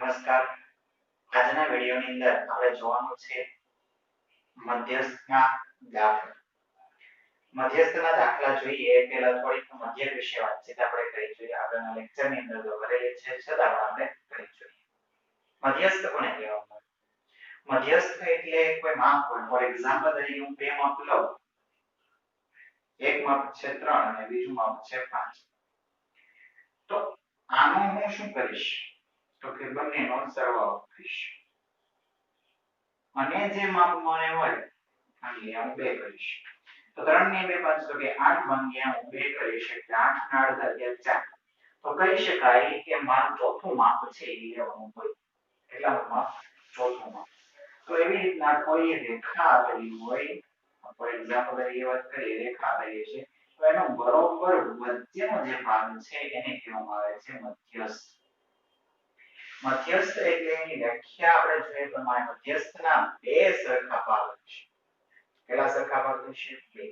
નમસ્કાર. આજના વિડિયોની અંદર આપણે જોવાનું છે મધ્યસ્થના દાખલા. મધ્યસ્થના દાખલા જોઈએ પહેલા થોડીક મધ્યક વિશે વાતચીત આપણે કરી જોઈએ. આગળના લેક્ચરની અંદર જો કરેલી છે છતાં આપણે કરી જોઈએ. મધ્યસ્થ કોને કહેવામાં આવે? મધ્યસ્થ એટલે કોઈ માપ હોય. ફોર એક્ઝામ્પલ તરીકે હું બે માપ લઉં. એક માપ છે 3 અને બીજું માપ છે 5. તો આનો હું શું કરીશ? તો કે બંનેનો સરવાળો કરીશ. અને જે માપ મને હોય એટલે હું 2 કરીશ. તો 3 ને 2 5 તો કે 8 ભાગ્યા હું 2 કરીશ એટલે 8 ના અડધા એટલે 4. તો કહી શકાય કે મારું ચોથું માપ છે એ લેવાનું હોય. કેટલાનું માપ? ચોથું માપ. તો એવી રીતના કોઈ રેખા આપેલી હોય, ફોર એક્ઝામ્પલ તરીકે વાત કરીએ, રેખા આપેલી છે તો એનો બરોબર વચ્ચેનો જે ભાગ છે એને કહેવામાં આવે છે મધ્યસ્થ. મધ્યસ્થ એટલે એની વ્યાખ્યા આપણે જોઈએ પ્રમાણે મધ્યસ્થના બે સરખા ભાગ છે. કેટલા સરખા ભાગ થશે? 2.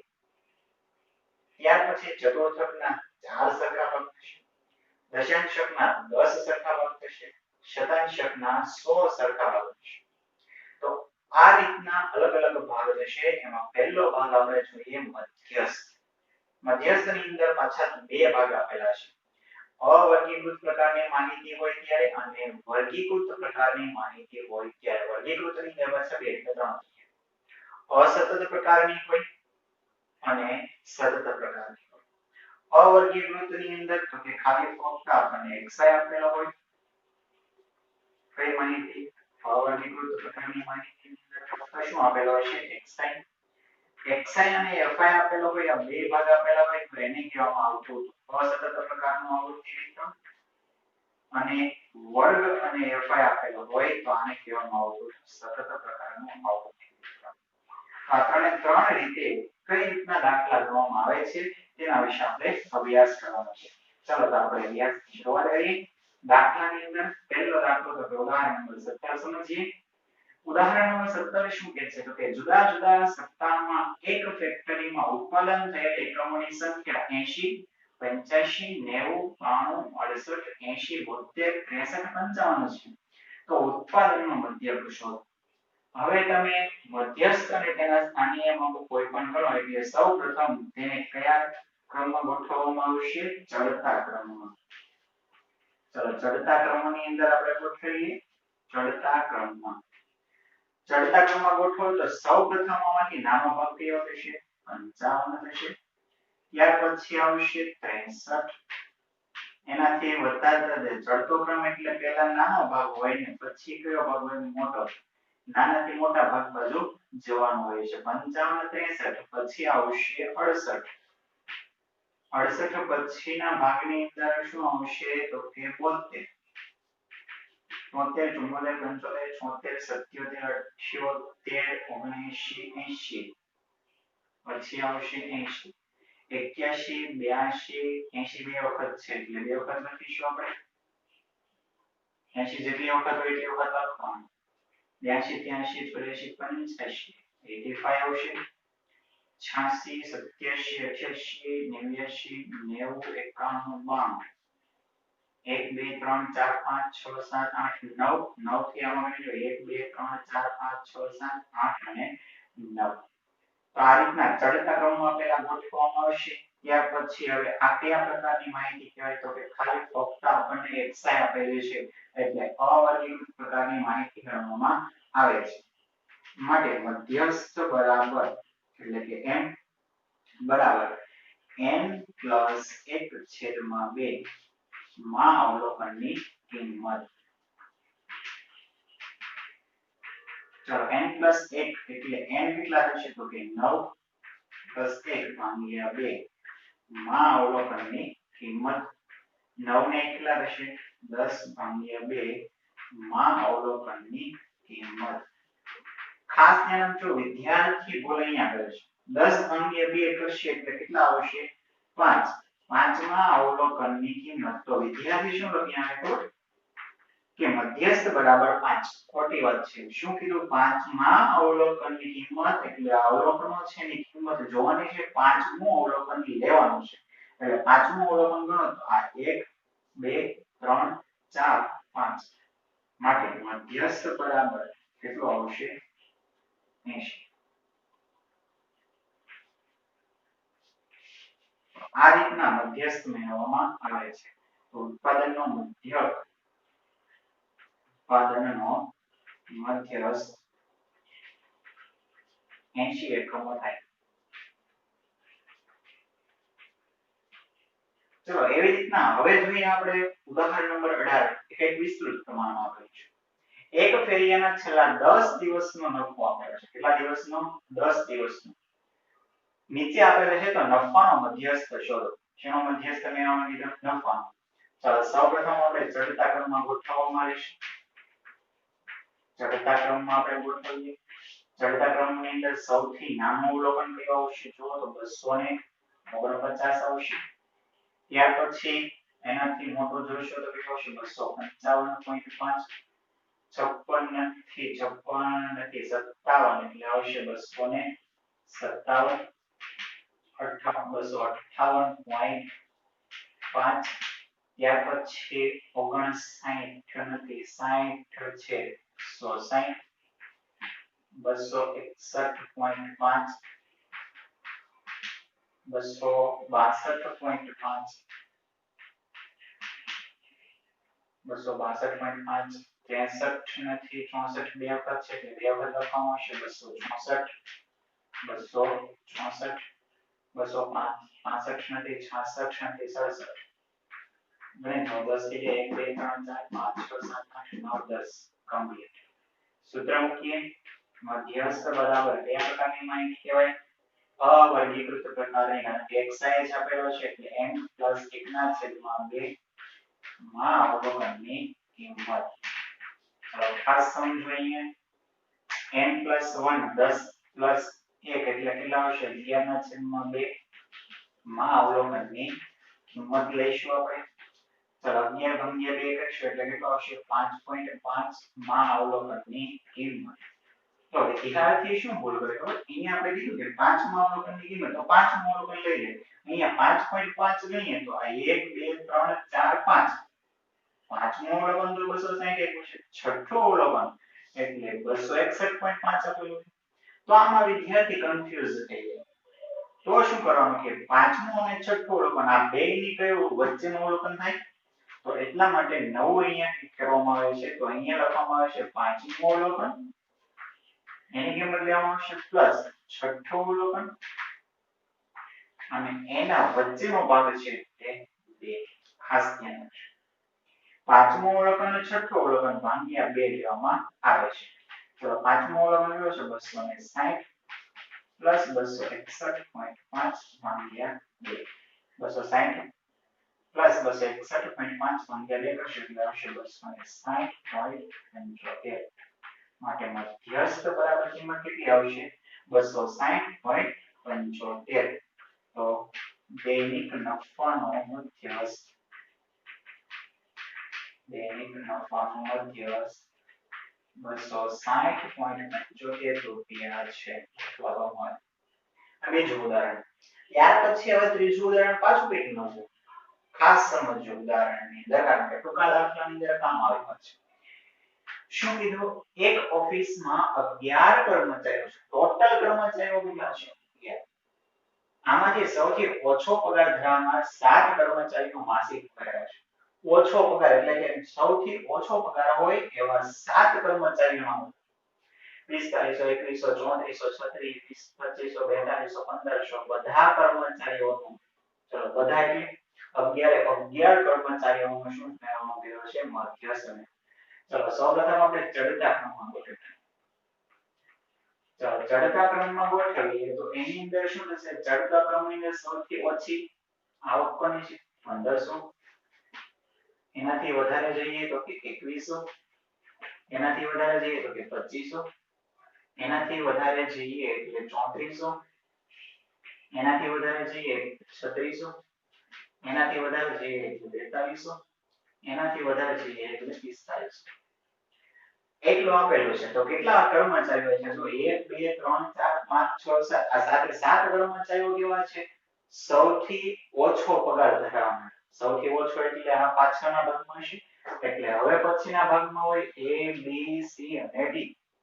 ત્યાર પછી ચતુર્થકના 4 સરખા ભાગ થશે. દશાંશકના 10 સરખા ભાગ થશે. શતાંશકના 100 સરખા ભાગ થશે. તો આ રીતના અલગ અલગ ભાગ થશે. એમાં પહેલો ભાગ આપણે જોઈએ મધ્યસ્થ. મધ્યસ્થની અંદર પાછા બે ભાગ આપેલા છે. અવર્ગીકૃત પ્રકારની માહિતી હોય ત્યારે અને વર્ગીકૃત પ્રકારની માહિતી હોય ત્યારે. વર્ગીકૃતની અંદર પાછા બે એટલે 3 અસતત પ્રકારની હોય અને સતત પ્રકારની હોય. અવર્ગીકૃતની અંદર તો કે ખાલી ફક્ત આપણને xi આપેલો હોય. કઈ માહિતી? અવર્ગીકૃત પ્રકારની માહિતીની અંદર ફક્ત શું આપેલો હશે? xi અને fi આપેલો હોય. આ બે ભાગ આપેલા હોય તો એને કહેવામાં આવતું અસતત પ્રકારનું આવૃત્તિ વિતરણ. અને વર્ગ અને fi આપેલો હોય તો આને કહેવામાં આવતું સતત પ્રકારનું આવૃત્તિ વિતરણ. આ ત્રણ રીતે કઈ રીતના દાખલા ગણવામાં આવે છે તેના વિશે આપણે અભ્યાસ કરવાનો છે. ચાલો તો આપણે અભ્યાસની શરૂઆત કરીએ. દાખલાની અંદર પહેલો દાખલો તો ઉદાહરણ નંબર 17 સમજીએ. ઉદાહરણ નંબર 17 શું કહે છે? તો કે જુદા જુદા સપ્તાહમાં એક ફેક્ટરીમાં ઉત્પાદન થયેલ એકમોની સંખ્યા 80, 85, 90, 93, 80, 72, 63, 55 છે. તો ઉત્પાદનનો મધ્યક શોધો. હવે તમે મધ્યસ્થ અને તેના સ્થાનીય માપ કોઈ પણ ગણો એટલે સૌપ્રથમ તેને કયા ક્રમમાં ગોઠવવામાં આવશે? ચડતા ક્રમમાં. ચલો ચડતા ક્રમની અંદર આપણે ગોઠવીએ. ચડતા ક્રમમાં ગોઠવો તો સૌપ્રથમ આમાંથી નાનો ભાગ કયો થશે? 55 થશે. ત્યાર પછી આવશે 63. એનાથી વધતા ચડતો ક્રમ એટલે પહેલા નાનો ભાગ હોય ને પછી કયો ભાગ હોય? મોટો. નાનાથી મોટા ભાગ બાજુ જવાનું હોય છે. 55, 63 પછી આવશે 68. 68 પછીના ભાગની અંદર શું આવશે? તો કે 72. 73, 74, 75, 77, 78, 79, 80 પછી આવશે 80. 81, 82, 82 વખત છે એટલે બે વખત લખીશું આપણે. 80 જેટલી વખત હોય એટલી વખત લખવાનું. 82, 83, 84, 85 આવશે. 86, 87, 88, 89, 90, 91, 92, 1, 2, 3, 4, 5, 6, 7, 8, 9. 9 થી આમાં ગણી લો 1, 2, 3, 4, 5, 6, 7, 8 અને 9. તો આ રીતના ચડતા ક્રમમાં પહેલા ગોઠવવામાં આવશે. ત્યાર પછી હવે આ કયા પ્રકારની માહિતી કહેવાય? તો કે ખાલી ફક્ત આપણને xi આપેલી છે એટલે અવર્ગીકૃત પ્રકારની માહિતી ગણવામાં આવે છે. માટે મધ્યસ્થ બરાબર એટલે કે m બરાબર n + 1/2 માં અવલોકનની કિંમત. ચલો n + 1 એટલે n કેટલા થશે? તો કે 9 + 1/2 માં અવલોકનની કિંમત. 9 ને કેટલા થશે? 10/2 માં અવલોકનની કિંમત. ખાસ ધ્યાન આપજો વિદ્યાર્થી ભૂલ અહીંયા કરે છે. 10/2 કરશે એટલે કેટલા આવશે? 5. 5માં અવલોકનની કિંમત. તો વિદ્યાર્થી શું લખી આવે તો કે મધ્યસ્થ બરાબર 5. ખોટી વાત છે. શું કીધું? 5માં અવલોકનની કિંમત એટલે અવલોકનો છે એની કિંમત જોવાની છે. 5મું અવલોકન લેવાનું છે. એટલે 5મું અવલોકન ગણો તો આ 1, 2, 3, 4, 5. માટે મધ્યસ્થ બરાબર કેટલું આવશે 80। આ રીતના મધ્યસ્થ મેળવવામાં આવે છે તો ઉત્પાદનનો મધ્યક ઉત્પાદનનો મધ્યસ્થ 80 એકમો થાય। ચલો એવી રીતના હવે જોઈએ આપણે ઉદાહરણ નંબર 18 એક વિસ્તૃત પ્રમાણમાં આપ્યું છે। એક ફેરિયાના છેલ્લા 10 દિવસનો નફો આપેલો છે। કેટલા દિવસનો? 10 દિવસનો। નીચે આપેલ છે તો નફાનો મધ્યસ્થ શોધો। શેનો મધ્યસ્થ મેળવવાનો કીધો? નફાનો। ચાલો સૌપ્રથમ આપણે ચડતા ક્રમમાં ગોઠવવામાં આવીશું। ચડતા ક્રમમાં આપણે ગોઠવીએ। ચડતા ક્રમની અંદર સૌથી નાનું અવલોકન કયું આવશે? જુઓ તો 249 આવશે। ત્યાર પછી એનાથી મોટો જોઈશો તો કેટલો આવશે? 255.5। 56 થી 57 એટલે આવશે 257। 258.5। ત્યાર પછી 59 નથી 60 છે 160। 261.5 262.5 262.5 63 નથી 64 બે વખત છે એટલે બે વખત લખવામાં આવશે 264 264 265 નથી 66 નથી 67 ગણિત 10 થી 1 2 3 4 5 6 7 8 9 10 કમ્પ્લીટ। સૂત્ર મૂકીએ મધ્યસ્થ બરાબર બે પ્રકારની માહિતી કહેવાય અવર્ગીકૃત પ્રકારની કારણ કે x જ આપેલો છે એટલે n + 1 ના છેદમાં 2 માં અવલોકનની કિંમત। હવે ખાસ સમજો અહીંયા n + 1 10 + 1 એટલે કેટલા આવશે 11 ના છેદમાં 2 માં અવલોકનની કિંમત લઈશું આપણે। ચાલો 11 ભાગ્યા 2 કરીશું એટલે કેટલો આવશે 5.5 માં અવલોકનની કિંમત। તો વિદ્યાર્થી શું ભૂલ કરે ખબર? અહીંયા આપણે કીધું કે 5 માં અવલોકનની કિંમત તો 5 નું અવલોકન લઈ લે। અહીંયા 5.5 લઈએ તો આ 1 2 3 4 5 પાંચમું અવલોકન તો 260 આપ્યું છે। છઠ્ઠું અવલોકન એટલે 261.5 આપેલું છે। તો આમાં વિદ્યાર્થી કન્ફ્યુઝ થઈ જાય। તો શું કરવાનું કે પાંચમું અને છઠ્ઠું અવલોકન આ બેયની કયું વચ્ચેનું અવલોકન થાય? તો એટલા માટે નવું અહીંયા કરવામાં આવે છે તો અહીંયા લખવામાં આવે છે પાંચમું અવલોકન એની કિંમત લેવામાં આવશે પ્લસ છઠ્ઠું અવલોકન અને એના વચ્ચેનો ભાગ છે તે 2 ખાસ ધ્યાન રાખજો। પાંચમું અવલોકન અને છઠ્ઠું અવલોકન ભાગ્યા 2 લેવામાં આવે છે। તો પાંચમું અવલોકન કયું છે 260 પ્લસ 261.5 ભાગ્યા 2 260 પ્લસ 261.5 ભાગ્યા 2 કરશો એટલે આવશે 260.75 માટે મધ્યસ્થ બરાબર કિંમત કેટલી આવશે 260.75। તો દૈનિક નફાનો મધ્યસ્થ દૈનિક નફાનો મધ્યસ્થ 260.75 રૂપિયા છે અથવા તો મળે। બીજું ઉદાહરણ ત્યાર પછી હવે ત્રીજું ઉદાહરણ પાછું કંઈક નવું ખાસ સમજો ઉદાહરણની અંદર કારણ કે ટૂંકા દાખલાની અંદર કામ આવી છે। શું કીધું એક ઓફિસમાં 11 કર્મચારીઓ છે ટોટલ કર્મચારીઓ કેટલા છે 11। આમાંથી સૌથી ઓછો પગાર ધરાવનાર 7 કર્મચારીનો માસિક પગાર છે। ઓછો પગાર એટલે કે સૌથી ઓછો પગાર હોય એવા 7 કર્મચારીનો 45 21 34 36 25 1500 બધા કર્મચારીઓનું ચલો બધા એટલે 11 કર્મચારીઓનો શું મેળવવાનો કર્યો છે મધ્યસ્થ। ચલો સૌપ્રથમ આપણે ચડતા ક્રમમાં ગોઠવીએ। ચાલો ચડતા ક્રમમાં ગોઠવીએ તો એની અંદર શું થશે ચડતા ક્રમની અંદર સૌથી ઓછી આવક કોની છે 1500। એનાથી વધારે જઈએ તો કે 2100। એનાથી વધારે જઈએ તો કે 2500। એનાથી વધારે જઈએ એટલે 3400। એનાથી વધારે જઈએ 3600। એનાથી વધારે જઈએ એટલે 4200। એનાથી વધારે જઈએ એટલે 4500। એટલું આપેલું છે તો કેટલા કર્મચારીઓ છે જો 1 2 3 4 5 6 7 આ સાથે 7 કર્મચારીઓ કેવા છે સૌથી ઓછો પગાર ધરાવનાર। સૌથી ઓછો એટલે આ પાછળના ભાગમાં છે એટલે હવે પછીના ભાગમાં હોય a b c અને d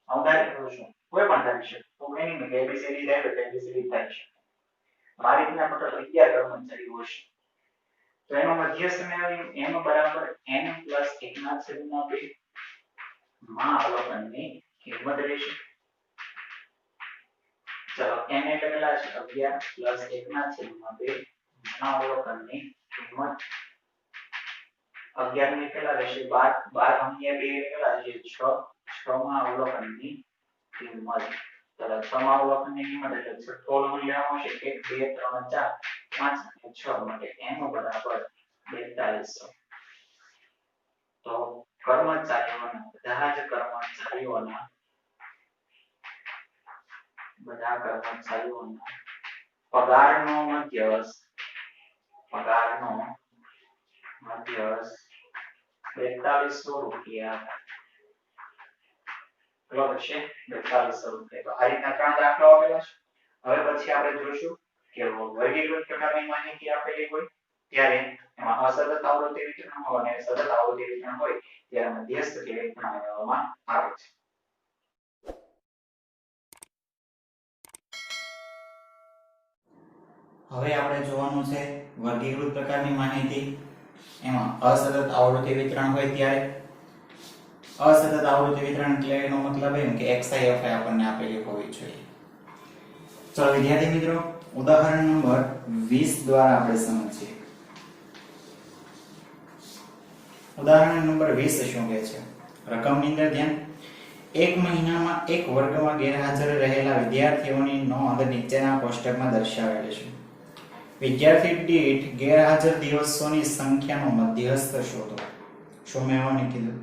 ધારી દઉં છું કોઈ પણ ધારી શકે તો એની કે a b c d થાય તો a b c d થાય છે આ રીતના ટોટલ 11 કર્મચારીઓ હશે તો એનો મધ્યસ્થ મેળવી m બરાબર n plus 1 ના છેદમાં 2 માં અવલોકનની કિંમત રહેશે ચલો n એટલે કેટલા છે 11 plus 1 ના છેદમાં 2 માં અવલોકનની કિંમત 11 ની કેટલા રહેશે 12 12 ભાગ્યા 2 એટલે કેટલા છે 6 6 માં અવલોકનની કિંમત ચલો 6 માં અવલોકનની કિંમત એટલે છઠ્ઠો મૂલ્ય આવશે 1 2 3 4 5 અને 6 માટે m બરાબર 4200 તો કર્મચારીઓના બધા જ કર્મચારીઓના પગારનો મધ્યસ્થ 4200 રૂપિયા બરાબર છે 4200 રૂપિયા તો આ રીતના ત્રણ દાખલાઓ આપેલા છે હવે પછી આપણે જોશું કે વર્ગીકૃત પ્રકારની માહિતી આપેલી હોય ત્યારે એમાં અસતત આવૃત્તિ વિતરણ હોય અને સતત આવૃત્તિ વિતરણ હોય ત્યારે મધ્યસ્થ કેવી રીતના મેળવવામાં આવે છે હવે આપણે જોવાનું છે વર્ગીકૃત પ્રકારની માહિતી એમાં અસતત આવૃત્તિ વિતરણ હોય ત્યારે અસતત આવૃત્તિ વિતરણ એટલે એનો મતલબ એમ કે xi fi આપણને આપેલી હોવી જોઈએ ચલો વિદ્યાર્થી મિત્રો ઉદાહરણ નંબર 20 દ્વારા આપણે સમજીએ ઉદાહરણ નંબર 20 શું કહે છે રકમની અંદર ધ્યાન એક મહિનામાં એક વર્ગમાં ગેરહાજર રહેલા વિદ્યાર્થીઓની નોંધ નીચેના કોષ્ટકમાં દર્શાવેલી છે વિદ્યાર્થી દીઠ ગેરહાજર દિવસોની સંખ્યાનો મધ્યસ્થ શોધો શું મેં એવું કીધું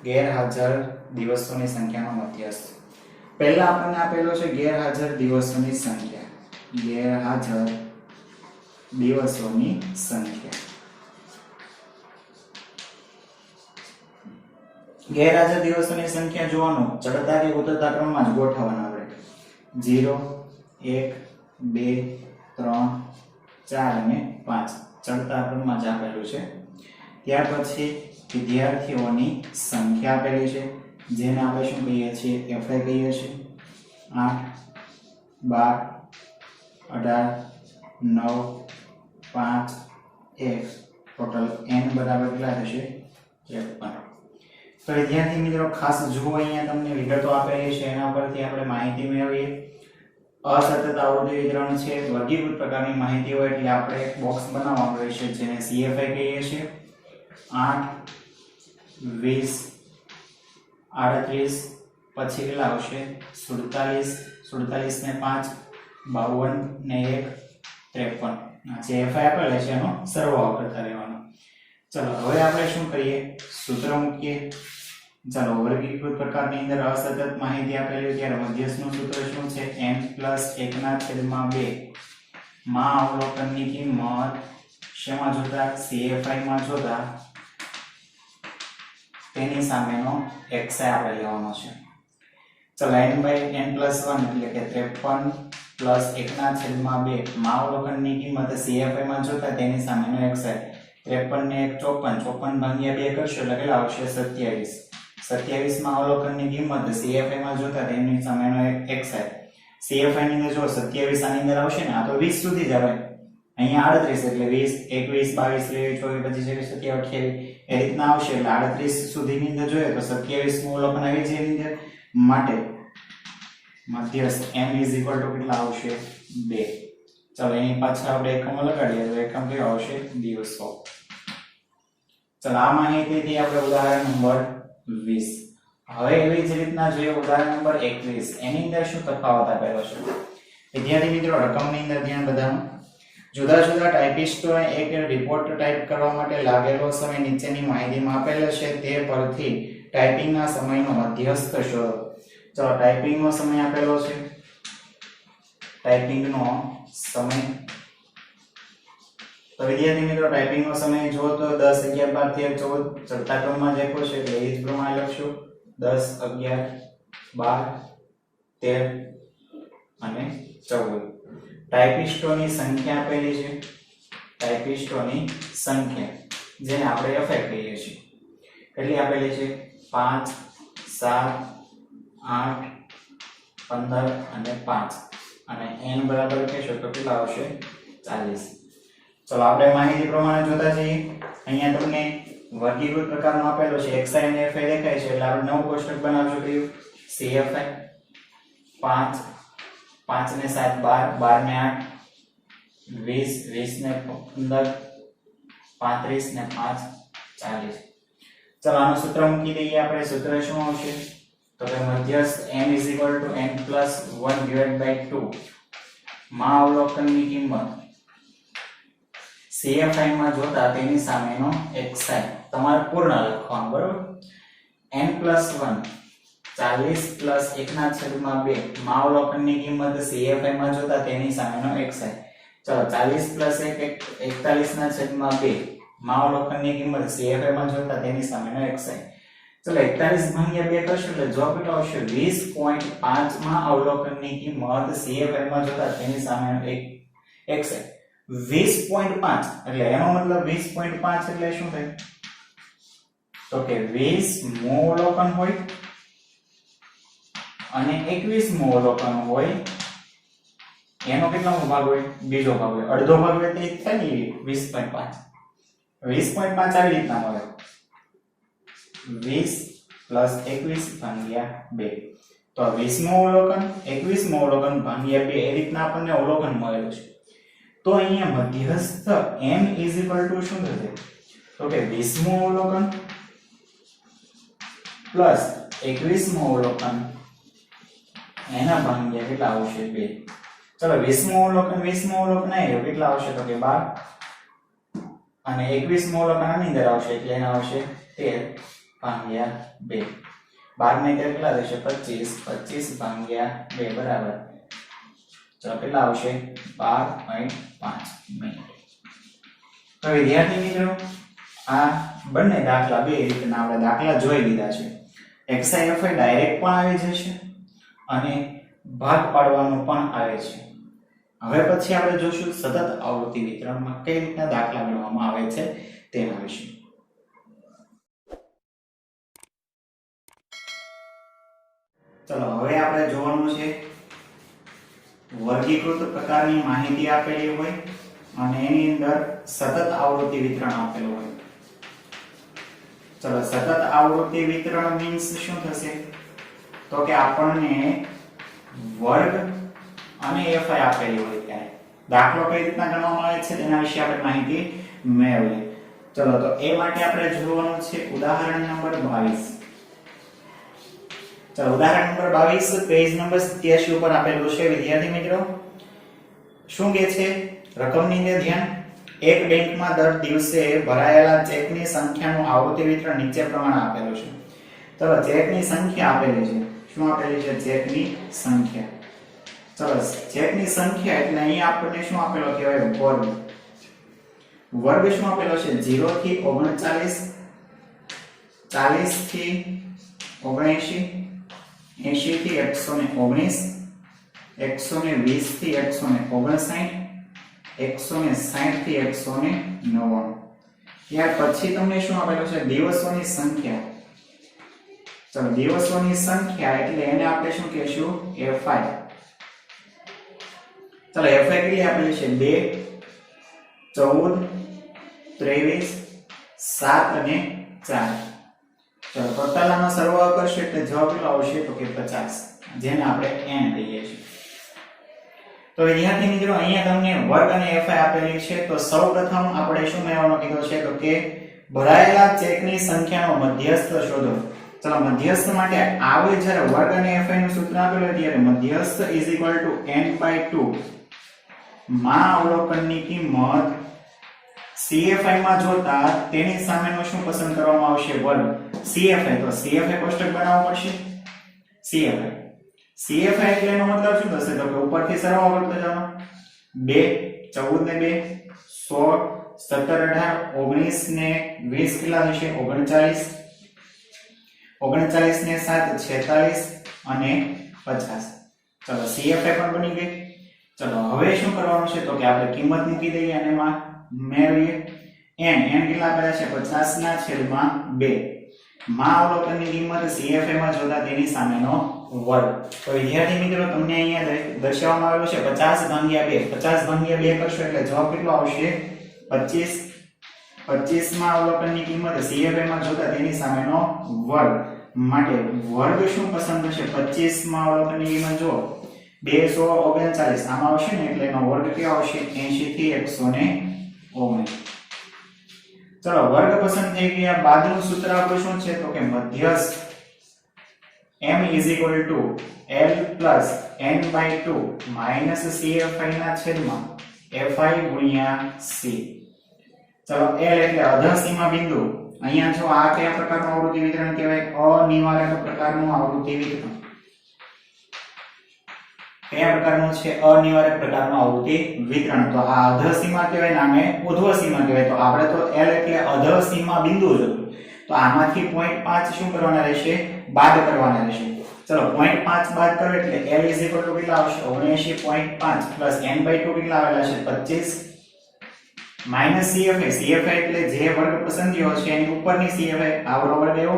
ગેરહાજર દિવસોની સંખ્યાનો મધ્યસ્થ પહેલા આપણને આપેલો છે ગેરહાજર દિવસોની સંખ્યા ગેરહાજર દિવસોની સંખ્યા ગેરહાજર દિવસોની સંખ્યા જોવાનું ચડતા કે ઉતરતા ક્રમમાં જ ગોઠવવાના આપણે 0 1 2 3 4 અને 5 ચડતા ક્રમમાં જ આપેલું છે ત્યાર પછી વિદ્યાર્થીઓની સંખ્યા આપેલી છે જેને આપણે શું કહીએ છીએ fi કહીએ છીએ 8 12 18 9 5 1 ટોટલ n બરાબર કેટલા થશે 53 તો વિદ્યાર્થી મિત્રો ખાસ જુઓ અહીંયા તમને વિગતો આપેલી છે એના પરથી આપણે માહિતી મેળવીએ અસતત આવૃત્તિ વિતરણ છે વર્ગીકૃત પ્રકારની માહિતી હોય એટલે આપણે એક બોક્સ બનાવવાનું રહેશે જેને CFI કહીએ છીએ 8 20 38 પછી કેટલા આવશે 47 ને 5 52 ને 1 53 જે FI આપેલા છે એનો સરવાળો કરતા રહેવાનો ચલો હવે આપણે શું કરીએ સૂત્ર મૂકીએ ચાલો વર્ગીકૃત પ્રકારની અંદર અસતત માહિતી આપેલી ત્યારે મધ્યસ્થનું સૂત્ર શું છે n + 1/2 માં અવલોકનની કિંમત શેમાં જોતા CFI માં જોતા તેની સામેનો xi આપણે લેવાનો છે ચલો n/n + 1 એટલે કે 53 + 1/2 માં અવલોકનની કિંમત CFI માં જોતા તેની સામેનો xi 53 ને 1 54 54 ભાગ્યા 2 કરશો એટલે કેટલા આવશે 27 27 માં અવલોકનની કિંમત CFI માં જોતા તેની સામેનો xi CFI ની અંદર જો 27 આની અંદર આવશે ને આ તો 20 સુધી જ આવે અહીંયા 38 એટલે 20 21 22 23 24 25 27 28 એ રીતના આવશે એટલે 38 સુધીની અંદર જોઈએ તો 27 નું અવલોકન આવી છે એની અંદર માટે મધ્યસ્થ m કેટલા આવશે 2 ચાલો એની પાછળ આપણે એકમો લગાડીએ તો એકમ કેવો આવશે દિવસો ચાલો આ માહિતીથી આપણે ઉદાહરણ નંબર 20 હવે એવી જ રીતના જોઈએ ઉદાહરણ નંબર 21 એની અંદર શું તફાવત આપેલો છે વિદ્યાર્થી મિત્રો રકમની અંદર ધ્યાન બધાનું જુદા જુદા ટાઇપિસ્ટોએ એક રિપોર્ટ ટાઈપ કરવા માટે લાગેલો સમય નીચેની માહિતીમાં આપેલો છે તે પરથી ટાઈપિંગના સમયનો મધ્યસ્થ શોધો ચાલો ટાઈપિંગનો સમય આપેલો છે ટાઈપિંગનો સમય તો વિદ્યાર્થી મિત્રો ટાઈપિંગનો સમય જો તો 10 11 12 13 14 ચડતા ક્રમમાં જ આપ્યો છે એટલે એ જ પ્રમાણે લખશું 10 11 12 13 અને 14 ટાઇપિસ્ટોની સંખ્યા આપેલી છે ટાઇપિસ્ટોની સંખ્યા જેને આપણે fi કહીએ છીએ. કેટલી આપેલી છે? 5 7 8 15 અને 5 અને n બરાબર કહેશો તો કેટલા આવશે? 40. ચલો આપણે માહિતી પ્રમાણે જોતા જઈએ. અહીંયા તમને વર્ગીકૃત પ્રકારનો આપેલો છે xi અને fi દેખાય છે એટલે આપણે નવું કોષ્ટક બનાવશું. કયું? cfi. 5 5 ને 7 12 12 ને 8 20 20 ને 15 35 ને 5 40. ચલો આનું સૂત્ર મૂકી દઈએ આપણે. સૂત્ર શું આવશે? તો કે મધ્યસ્થ n n + 1/2 માં અવલોકનની કિંમત CFI માં જોતા તેની સામેનો xi તમારે પૂર્ણ લખવાનું, બરોબર? n + 1 40 + 1/2 માં અવલોકનની કિંમત CFI માં જોતા તેની સામેનો xi. ચલો 40 + 1 41/2 માં અવલોકનની કિંમત CFI માં જોતા તેની સામેનો xi. ચલો 41/2 કરશો એટલે જવાબ કેટલો આવશે? 20.5 માં અવલોકનની કિંમત CFI માં જોતા તેની સામેનો xi. 20.5 એટલે એનો મતલબ 20.5 એટલે શું થાય? તો કે 20 મો અવલોકન હોય અને 21 મો અવલોકન હોય એનો કેટલામો ભાગ હોય? બીજો ભાગ હોય. અડધો ભાગ હોય તે થાય ને 20.5. 20.5 આવી રીતના મળે. 20 + 21/2 તો 20 મો અવલોકન 21 મો અવલોકન ભાગ્યા 2 એ રીતના આપણને અવલોકન મળેલું છે. તો અહીંયા મધ્યસ્થ m = શું થશે? તો કે 20 મો અવલોકન પ્લસ 21 મો અવલોકન એના ભાગ્યા કેટલા આવશે? 2. ચલો 20 મો અવલોકન આવ્યો કેટલા આવશે? તો કે 12 અને 21 મો અવલોકન આની અંદર આવશે એટલે એના આવશે 13/2. 12 ને કેટલા થશે? 25 25/2 બરાબર. ચલો કેટલા આવશે? 12.5 મિનિટ. તો વિદ્યાર્થી મિત્રો આ બંને દાખલા બે રીતના આપણે દાખલા જોઈ લીધા છે. xi fi ડાયરેક્ટ પણ આવી જશે અને ભાગ પાડવાનો પણ આવે છે. હવે પછી આપણે જોશું સતત આવૃત્તિ વિતરણમાં કઈ રીતના દાખલા ગણવામાં આવે છે તેના વિશે. ચલો હવે આપણે જોવાનું છે વર્ગીકૃત પ્રકારની માહિતી આપેલી હોય અને એની અંદર સતત આવૃત્તિ વિતરણ આપેલું હોય. ચલો સતત આવૃત્તિ વિતરણ મીન્સ શું થશે? તો કે આપણને વર્ગ અને fi આપેલી હોય ત્યારે દાખલો કઈ રીતના ગણવામાં આવે છે તેના વિશે આપણે માહિતી મેળવીએ. ચલો તો એ માટે આપણે જોવાનું છે ઉદાહરણ નંબર 22. ચલો ઉદાહરણ નંબર 22 પેજ નંબર 87 ઉપર આપેલું છે વિદ્યાર્થી મિત્રો. શું કહે છે? રકમની અંદર ધ્યાન. એક બેંકમાં દર દિવસે ભરાયેલા ચેકની સંખ્યાનું આવૃત્તિ વિતરણ નીચે પ્રમાણે આપેલું છે. ચલો ચેકની સંખ્યા આપેલી છે. શું આપેલી છે? ચેકની સંખ્યા. ચલો ચેકની સંખ્યા એટલે અહીંયા આપણને શું આપેલો કહેવાય? વર્ગ. વર્ગ શું આપેલો છે? 0 થી 39, 40 થી 79, 80 થી 119, 120 થી 159, 160 થી 199. ત્યાર પછી તમને શું આપેલું છે? દિવસોની સંખ્યા. ચલો દિવસોની સંખ્યા એટલે એને આપણે શું કહેશું? fi. ચલો fi કેટલી આપેલી છે? 2 14 23 7 અને 4. ચલો ટોટલ આનો સરવાળો કરશો એટલે જવાબ કેટલો આવશે? તો કે 50, જેને આપણે n કહીએ છીએ. તો વિદ્યાર્થી મિત્રો અહીંયા તમને વર્ગ અને fi આપેલી છે. તો સૌપ્રથમ આપણે શું મેળવવાનો કીધો છે? તો કે ભરાયેલા ચેકની સંખ્યાનો મધ્યસ્થ શોધો. ચલો મધ્યસ્થ માટે આવે જ્યારે વર્ગ અને fi નું સૂત્ર આપેલું ત્યારે મધ્યસ્થ n/2 માં અવલોકનની કિંમત CFI માં જોતા તેની સામેનો શું પસંદ કરવામાં આવશે? વર્ગ. CFI તો CFI કોષ્ટક બનાવવું પડશે. CFI એટલે એનો મતલબ શું થશે? તો કે ઉપરથી સરવાળો કરતો જવાનો. 2 14 ને 2 16 17 18 19 ને 20 કેટલા થશે? 39 39 ને 7 46 અને 50. ચલો CFI પણ બની ગઈ. ચલો હવે શું કરવાનું છે? તો કે આપણે કિંમત મૂકી દઈએ અને એમાં મેળવીએ. n કેટલા આપેલા છે 50 ના છેદમાં 2 માં અવલોકનની કિંમત CFA માં જોતા તેની સામેનો વર્ગ. તો વિદ્યાર્થી મિત્રો તમને અહીંયા દર્શાવવામાં આવેલું છે 50 ભાગ્યા 2. 50 ભાગ્યા 2 કરશો એટલે જવાબ કેટલો આવશે 25. 25 માં અવલોકનની કિંમત CFA માં જોતા તેની સામેનો વર્ગ માટે વર્ગ શું પસંદ થશે? 25 માં અવલોકનની કિંમત જો 239 આમાં આવશે ને એટલે એનો વર્ગ કેવો આવશે 80 થી 119. ચલો વર્ગ પસંદ થઈ ગયા બાદનું સૂત્ર આપણું શું છે તો કે મધ્યસ્થ m = l + n/2 - CFI ના છેદમાં FI * C. ચલો l એટલે અધઃસીમા બિંદુ. અહીંયા જો આ કયા પ્રકારનું આવૃત્તિ વિતરણ કહેવાય? અનિવાર્ય પ્રકારનું આવૃત્તિ વિતરણ. કયા પ્રકારનું છે? અનિવાર્ય પ્રકારનું આવૃત્તિ વિતરણ. તો આ અધઃસીમા કહેવાય ને આને ઉર્ધ્વસીમા કહેવાય. તો આપણે તો l એટલે અધઃસીમા બિંદુ જ હતું. તો આમાંથી 0.5 શું કરવાના રહેશે? બાદ કરવાના રહેશે. ચલો 0.5 બાદ કરો એટલે l = કેટલા આવશે? 79.5 + n/2 કેટલા આવેલા છે? 25 માઈનસ CFI. CFI એટલે જે વર્ગ પસંદગીઓ છે એની ઉપરની CFI આવરો વર્ગ એવો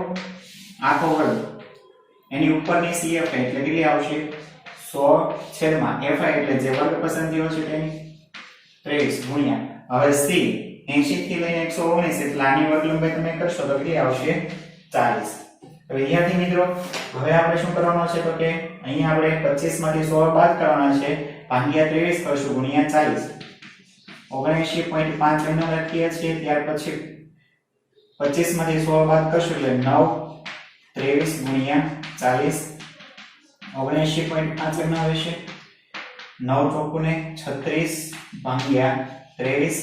આખો વર્ગ એની ઉપરની CFI એટલે કેટલી આવશે? 100 છેદમાં FI એટલે જે વર્ગ પસંદગીઓ છે તેની 23 ગુણ્યા હવે C 80 થી લઈને 119 એટલે આની વર્ગ લંબાઈ તમે કરશો તો કેટલી આવશે? 40. તો વિદ્યાર્થી મિત્રો હવે આપણે શું કરવાનું છે તો કે અહીંયા આપણે 25 માંથી 100 બાદ કરવાના છે ભાગ્યા 23 કરશું ગુણ્યા 40. 79.5 એનો લખીએ છીએ. ત્યાર પછી 25 માંથી 100 બાદ કરશું એટલે 9 23 ગુણ્યા 40 79.5 એનો આવશે 9 ચોકુ ને 36 ભાગ્યા 23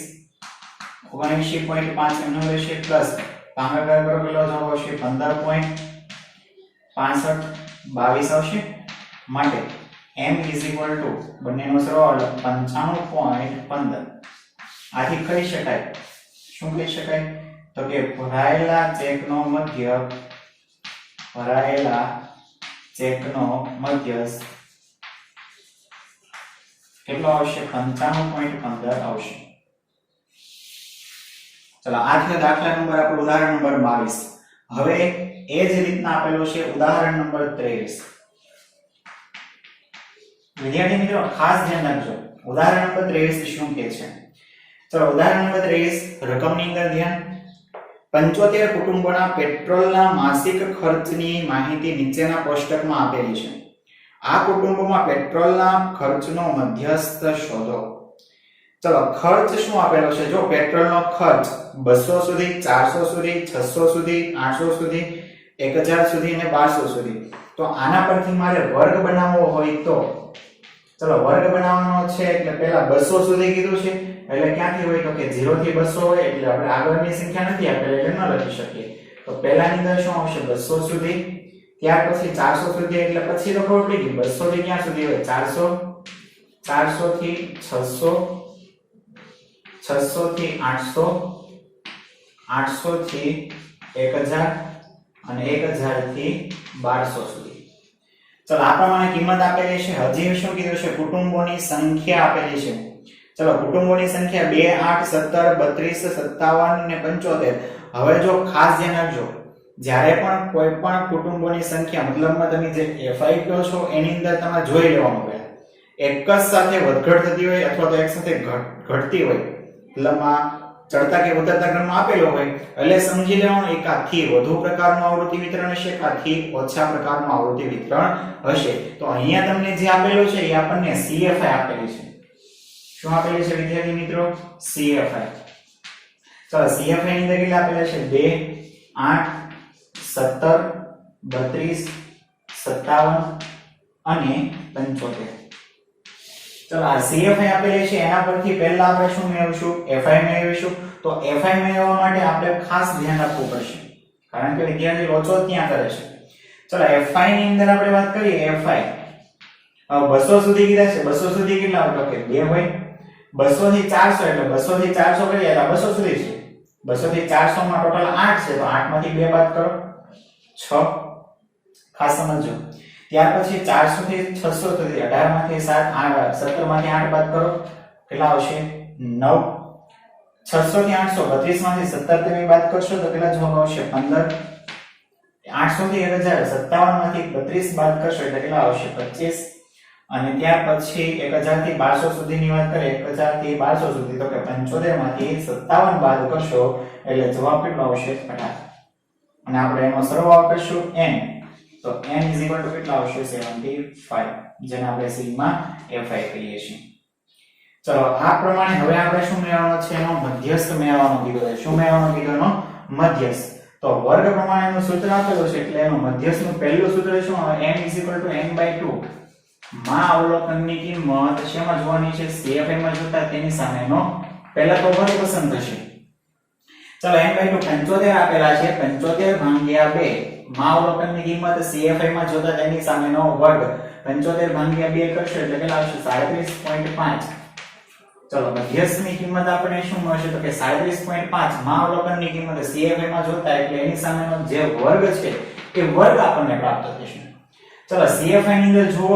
79.5 એનો રહેશે પ્લસ ભાગાકાર કરો કેટલો જવાબ આવશે 15.65 22 આવશે માટે m = બંનેનો સરવાળો 95.15. આથી કહી શકાય શું કહી શકાય તો કે ભરાયેલા ચેકનો મધ્યસ્થ કેટલો આવશે? 95.15 આવશે. ચલો આ થયો દાખલા નંબર આપણો ઉદાહરણ નંબર 22. હવે એ જ રીતના આપેલો છે ઉદાહરણ નંબર 23. વિદ્યાર્થી મિત્રો ખાસ ધ્યાન રાખજો ઉદાહરણ નંબર 23 શું કહે છે. ચલો ઉદાહરણ નંબર 23 રકમની અંદર ધ્યાન. 75 કુટુંબોના પેટ્રોલના માસિક ખર્ચની માહિતી નીચેના કોષ્ટકમાં આપેલી છે. આ કુટુંબોમાં પેટ્રોલના ખર્ચનો મધ્યસ્થ શોધો. ચલો ખર્ચ શું આપેલો છે? જો પેટ્રોલનો ખર્ચ 200 સુધી 400 સુધી 600 સુધી 800 સુધી 1000 સુધી અને 1200 સુધી. તો આના પરથી મારે વર્ગ બનાવવો હોય તો ચલો વર્ગ બનાવવાનો છે એટલે પહેલા 200 સુધી કીધું છે એટલે ક્યાંથી હોય તો કે 0 થી 200 હોય એટલે આપણે આગળની સંખ્યા નથી આપેલી એટલે ન લખી શકીએ. તો પહેલાની અંદર શું આવશે? 200 સુધી. ત્યાર પછી 400 સુધી એટલે પછી તો ખબર પડી ગઈ 200 થી ક્યાં સુધી હોય? 400 400 થી 600 600 થી 800 800 થી 1000 અને 1000 થી 1200 સુધી. ચલો આ પ્રમાણે કિંમત આપેલી છે. હજી શું કીધું છે? કુટુંબોની સંખ્યા આપેલી છે. ચલો કુટુંબોની સંખ્યા 2 8 17 32 57 અને 75. હવે જો ખાસ ધ્યાન રાખજો જ્યારે પણ કોઈ પણ કુટુંબોની સંખ્યા મતલબમાં તમે જે FI કહો છો એની અંદર તમારે જોઈ લેવાનું પહેલા એક જ સાથે વધઘટ થતી હોય અથવા તો એક સાથે ઘટતી હોય મતલબમાં ચડતા કે ઉતરતા ક્રમમાં આપેલો હોય એટલે સમજી લેવાનું એકાથી વધુ પ્રકારનું આવૃત્તિ વિતરણ હશે એકાથી ઓછા પ્રકારનું આવૃત્તિ વિતરણ હશે. તો અહીંયા તમને જે આપેલું છે એ આપણને CFI આપેલી છે. શું આપેલી છે વિદ્યાર્થી મિત્રો? CFI. ચલો CFI ની અંદર કેટલા આપેલા છે? 2 8 17 32 57 અને 75. ચલો આ CFI આપેલી છે એના પરથી પહેલા આપણે શું મેળવીશું? FI મેળવીશું. તો FI મેળવવા માટે આપણે ખાસ ધ્યાન રાખવું પડશે કારણ કે વિદ્યાર્થી લોચો ત્યાં કરે છે. ચલો FI ની અંદર આપણે વાત કરીએ FI 200 સુધી કીધા છે. 200 સુધી કેટલા હોય તો કે 2 હોય. 200 થી 400 એટલે 200 થી 400 કરીએ તો 200 સુધી છે. 200 થી 400 માં ટોટલ 8 છે તો 8 માંથી 2 બાદ કરો 6. ખાસ સમજો. ત્યાર પછી 400 થી 600 સુધી 18 માંથી 7 17 માંથી 8 બાદ કરો કેટલા આવશે? 9. 600 થી 832 માંથી 17 તમે બાદ કરશો તો કેટલા જવાબ આવશે 15. 800 થી 1057 માંથી 32 બાદ કરશો એટલે કેટલા આવશે 25. અને ત્યાર પછી 1000 થી 1200 સુધીની વાત કરીએ 1000 થી 1200 સુધી તો કે 75 માંથી 57 બાદ કરશો એટલે જવાબ કેટલો આવશે 18. અને આપણે એનો સરવાળો કરશું n તો n કેટલા આવશે 75 જેને આપણે સિગ્મા fi કહીએ છીએ. ચલો આ પ્રમાણે હવે આપણે શું મેળવવાનો છે એનો મધ્યસ્થ મેળવવાનો કીધો છે. શું મેળવવાનો કીધો એનો મધ્યસ્થ. તો વર્ગ પ્રમાણેનું સૂત્ર આપેલું છે એટલે એનું મધ્યસ્થનું પહેલું સૂત્ર શું આવે n n/2 માં અવલોકનની કિંમત શેમાં જોવાની છે CFA માં જોતા તેની સામેનો પહેલા તો વર્ગ પસંદ થશે. ચલો n/2 75 આપેલા છે 75 ભાગ્યા 2 માં અવલોકનની કિંમત CFA માં જોતા તેની સામેનો વર્ગ 75 ભાગ્યા 2 કરશો એટલે કેટલા આવશે 37.5. ચલો મધ્યસ્થની કિંમત આપણે શું મળશે તો કે 37.5 માં અવલોકનની કિંમત CFA માં જોતા એટલે એની સામેનો જે વર્ગ છે એ વર્ગ આપણને પ્રાપ્ત થશે. ચલો CFA ની અંદર જુઓ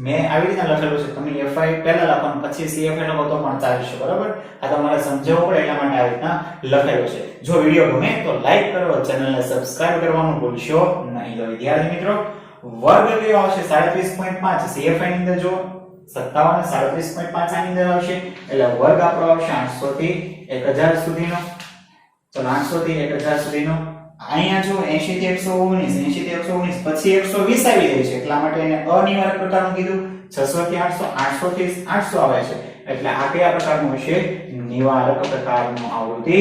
મેં આવી રીતે લખેલું છે તમે FI પહેલા લખો અને પછી CFA લખો તો પણ ચાલશે બરાબર. આ તમારે સમજાવવું પડે એટલા માટે આવી રીતના લખેલું છે. જો વિડિયો ગમે તો લાઈક કરો ચેનલને સબસ્ક્રાઇબ કરવાનું ભૂલશો નહીં. તો વિદ્યાર્થી મિત્રો વર્ગ કયો આવશે 37.5 CFA ની અંદર જો 57 37.5 આની અંદર આવશે એટલે વર્ગ આપણો આવશે 800 થી 1000 સુધીનો. ચલો 800 થી 1000 સુધીનો. અહીંયા જો 80 થી 119 પછી 120 આવી જાય છે એટલા માટે એને અનિવાર્ય પ્રકારનું કીધું. 600 થી 800 800 થી 800 આવે છે એટલે આ કયા પ્રકારનું હશે નિવારક પ્રકારનું આવૃત્તિ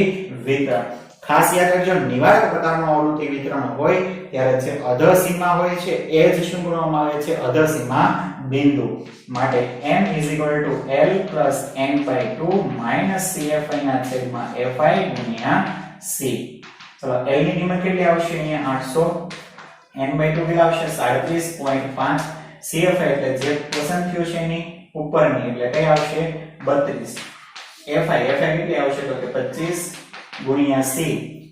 વિતરણ. ખાસ યાદ રાખજો નિવારક પ્રકારનું આવૃત્તિ વિતરણ હોય ત્યારે જે અધસીમા હોય છે એ જ શું ગણવામાં આવે છે અધસીમા બિંદુ. માટે m l + n/2 - CFI ના છેદમાં FI ગુણ્યા c. ચલો l ની કિંમત કેટલી આવશે અહીંયા 800 n/2 કેટલા આવશે 37.5 CFI એટલે જે પસંદ થયું છે એની ઉપરની એટલે કઈ આવશે 32 FI કેટલી આવશે તો કે 25 ગુણ્યા c.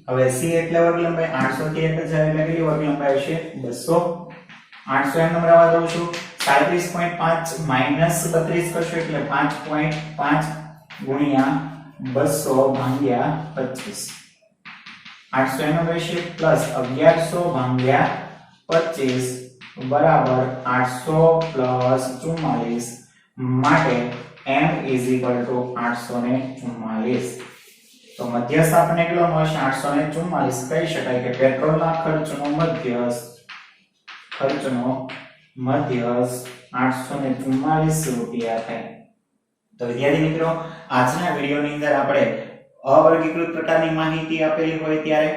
હવે c એટલે વર્ગ લંબાઈ 800 થી 1000 એટલે કેટલી વર્ગ લંબાઈ આવશે 200. 800 એમ નંબર આવવા દઉં છું 37.5 - 32 કરશો એટલે 5.5 ગુણ્યા 200 ભાગ્યા 25 800 એમ રહેશે પ્લસ 1100 ભાગ્યા 25 બરાબર 800 પ્લસ 44 માટે m = 844. તો મધ્યસ્થ આપણને કેટલો મળશે 844. કહી શકાય કે પેટ્રોલના ખર્ચનો મધ્યસ્થ 844 રૂપિયા થાય. તો વિદ્યાર્થી મિત્રો આજના વિડિયોની અંદર આપણે અવર્ગીકૃત પ્રકારની માહિતી આપેલી હોય ત્યારે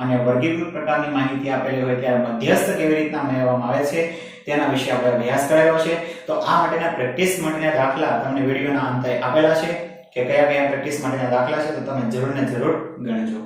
અને વર્ગીકૃત પ્રકારની માહિતી આપેલી હોય ત્યારે મધ્યસ્થ કેવી રીતના મેળવવામાં આવે છે તેના વિશે આપણે અભ્યાસ કરેલો છે. તો આ માટેના પ્રેક્ટિસ માટેના દાખલા તમને વિડિયોના અંતે આપેલા છે કે કયા કયા પ્રેક્ટિસ માટેના દાખલા છે તો તમે જરૂર ને જરૂર ગણજો.